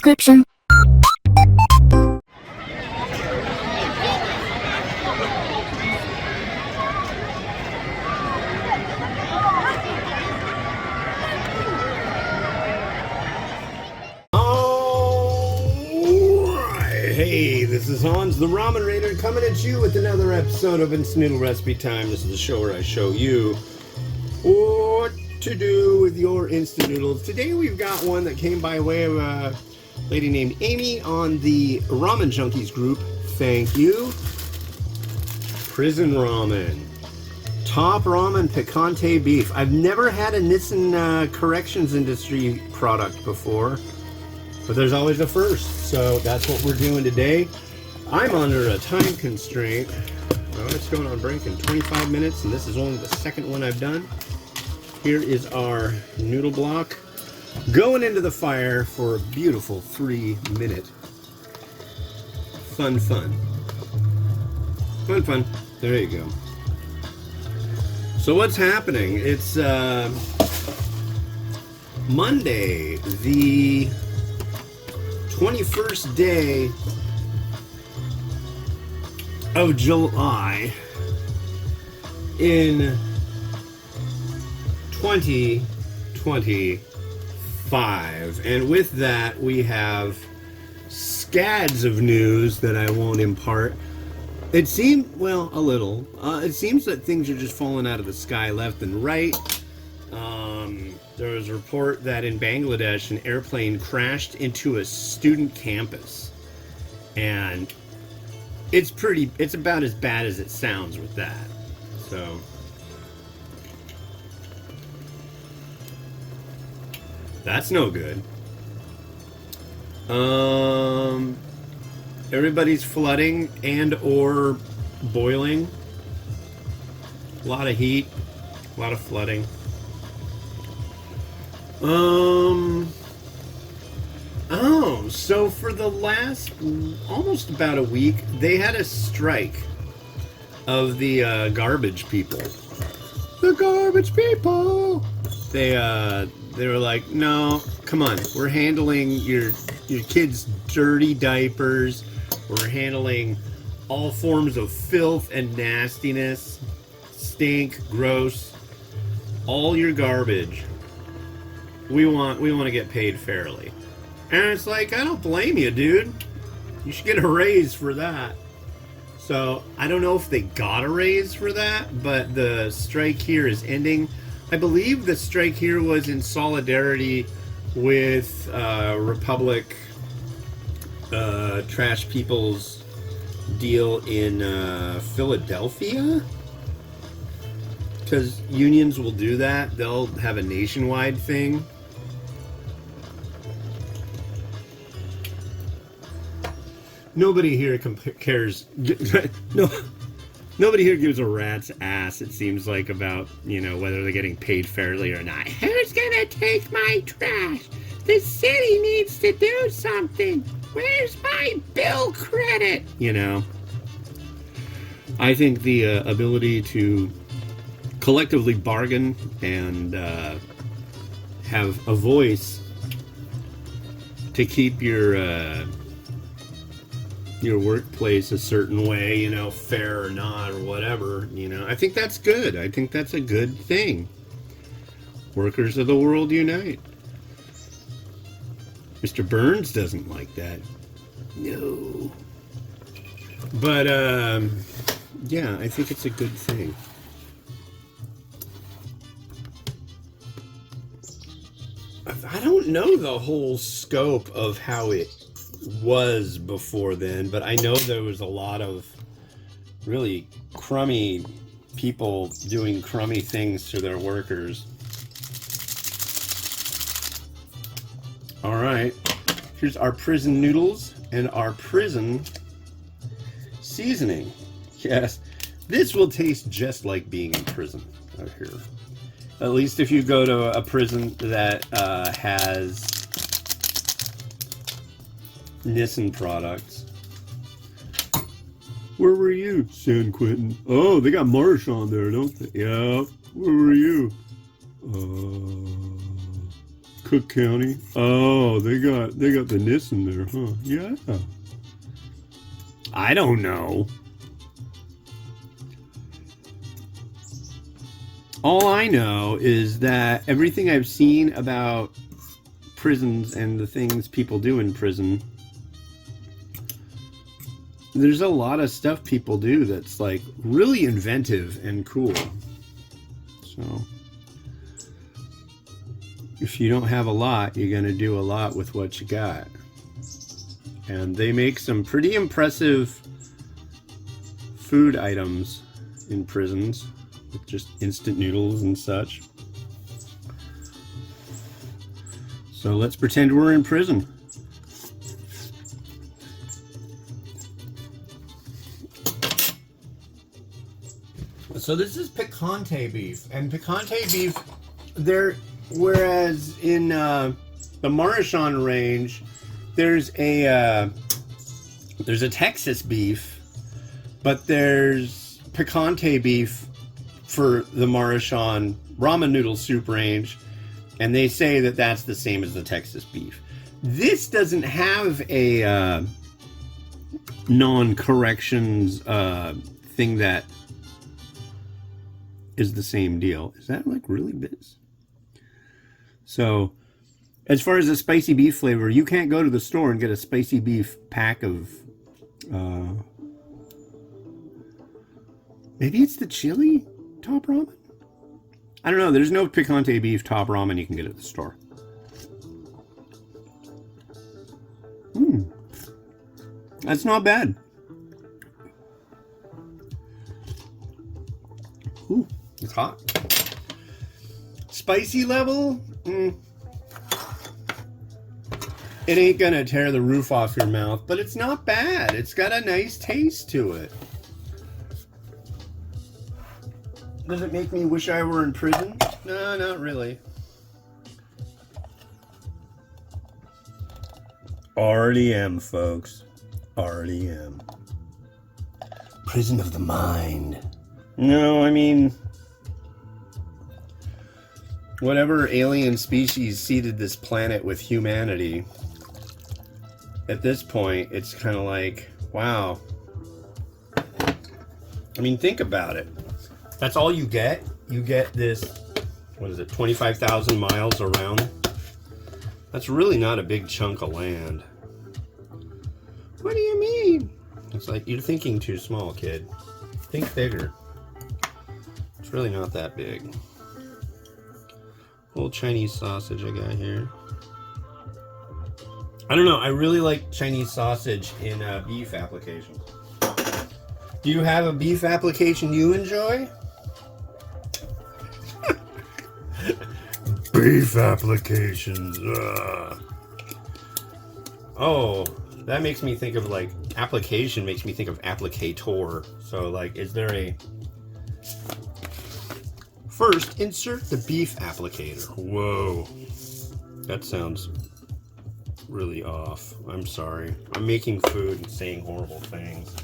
description. Hey, this is Hans, the Ramen Raider, coming at you with another episode of Instant Noodle Recipe Time. This is the show where I show you what to do with your instant noodles. Today we've got one that came by way of a lady named Amy on the Ramen Junkies group. Thank you. Prison ramen. Top ramen picante beef. I've never had a Nissin corrections industry product before. But there's always a first, so that's what we're doing today. I'm under a time constraint. It's going on break in 25 minutes, and this is only the second one I've done. Here is our noodle block going into the fire for a beautiful 3-minute fun. There you go. So what's happening? It's Monday, the 21st day of July in 2025, and with that we have scads of news that I won't impart. It seems, well, a little. It seems that things are just falling out of the sky left and right. There was a report that in Bangladesh, an airplane crashed into a student campus. And it's about as bad as it sounds with that. So, that's no good. Everybody's flooding and or boiling. A lot of heat, a lot of flooding. So for the last almost about a week, they had a strike of the garbage people. The garbage people. They were like, no, come on, we're handling your kids' dirty diapers. We're handling all forms of filth and nastiness, stink, gross, all your garbage. We want to get paid fairly. And it's like, I don't blame you, dude. You should get a raise for that. So, I don't know if they got a raise for that, but the strike here is ending. I believe the strike here was in solidarity with Republic Trash People's deal in Philadelphia. Because unions will do that. They'll have a nationwide thing. Nobody here cares. No, nobody here gives a rat's ass, it seems like, about, whether they're getting paid fairly or not. Who's gonna take my trash? The city needs to do something. Where's my bill credit? I think the ability to collectively bargain and have a voice to keep your workplace a certain way, fair or not or whatever, I think that's good. I think that's a good thing. Workers of the world unite. Mr. Burns doesn't like that. No. But, yeah, I think it's a good thing. I don't know the whole scope of how it was before then, but I know there was a lot of really crummy people doing crummy things to their workers. All right, here's our prison noodles and our prison seasoning. Yes, this will taste just like being in prison out here. At least if you go to a prison that has Nissin products. Where were you, San Quentin? Oh, they got Marsh on there, don't they? Yeah. Where were you? Cook County. Oh, they got the Nissin there, huh? Yeah. I don't know. All I know is that everything I've seen about prisons and the things people do in prison, there's a lot of stuff people do that's like really inventive and cool. So if you don't have a lot, you're going to do a lot with what you got. And they make some pretty impressive food items in prisons with just instant noodles and such. So let's pretend we're in prison. So this is Picante beef, and Picante beef, whereas in the Marchand range, there's a Texas beef, but there's Picante beef for the Marchand ramen noodle soup range, and they say that that's the same as the Texas beef. This doesn't have a non-corrections thing that is the same deal. Is that like really biz? So as far as the spicy beef flavor, you can't go to the store and get a spicy beef pack of maybe it's the chili top ramen? I don't know. There's no Picante beef top ramen you can get at the store. That's not bad. Ooh, it's hot. Spicy level? It ain't gonna tear the roof off your mouth, but it's not bad. It's got a nice taste to it. Does it make me wish I were in prison? No, not really. Already am, folks. Already am. Prison of the mind. No, I mean, whatever alien species seeded this planet with humanity, at this point, it's kind of like, wow. I mean, think about it. That's all you get? You get this, what is it, 25,000 miles around? That's really not a big chunk of land. What do you mean? It's like, you're thinking too small, kid. Think bigger. It's really not that big. Little Chinese sausage I got here. I don't know, I really like Chinese sausage in beef applications. Do you have a beef application you enjoy? Beef applications. Oh, that makes me think of like application makes me think of applicator. So like, is there a first insert the beef applicator? Whoa, that sounds really off. I'm sorry. I'm making food and saying horrible things.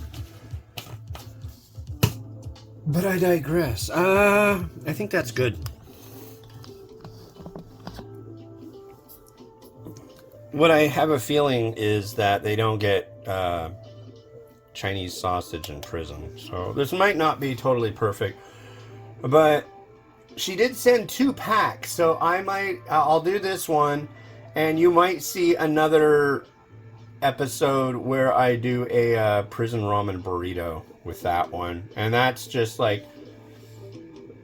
But I digress. I think that's good. What I have a feeling is that they don't get Chinese sausage in prison. So this might not be totally perfect. But she did send 2 packs. So I'll do this one. And you might see another episode where I do a prison ramen burrito with that one. And that's just like,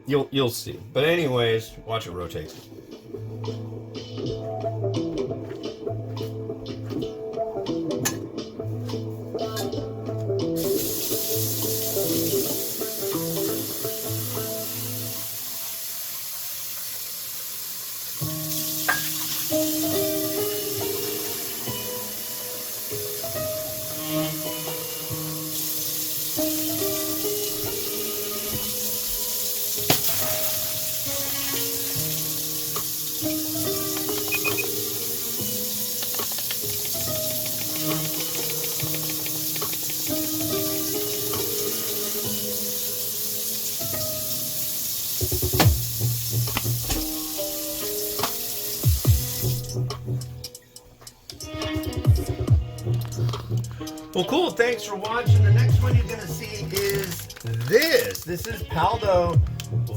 you'll see. But anyways, watch it rotate. Well, cool. Thanks for watching. The next one you're going to see is this. This is Paldo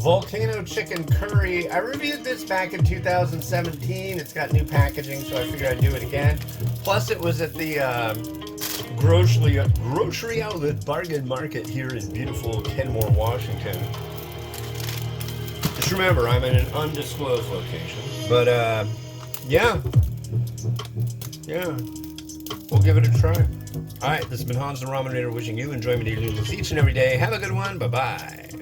Volcano Chicken Curry. I reviewed this back in 2017. It's got new packaging, so I figured I'd do it again. Plus, it was at the grocery outlet bargain market here in beautiful Kenmore, Washington. Just remember, I'm in an undisclosed location. But, yeah. We'll give it a try. All right, this has been Hans the Ramen Raider wishing you enjoyment of your noodles each and every day. Have a good one. Bye-bye.